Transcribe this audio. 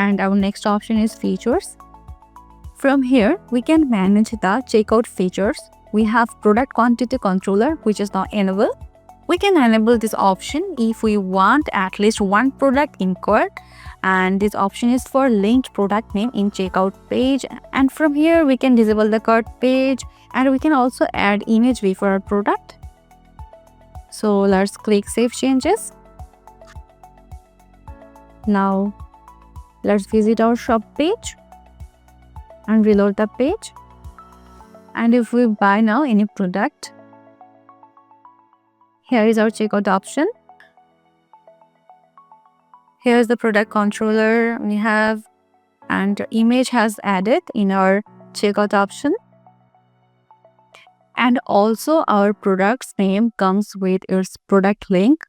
and our next option is features. From here, we can manage the checkout features. We have product quantity controller, which is not enabled. We can enable this option if we want at least one product in cart, and this option is for linked product name in checkout page. And from here, we can disable the cart page, and we can also add image before our product. So let's click Save Changes. Now let's visit our shop page and reload the page. And if we buy now any product, here is our checkout option. Here is the product controller we have, and image has added in our checkout option. And also our product's name comes with its product link.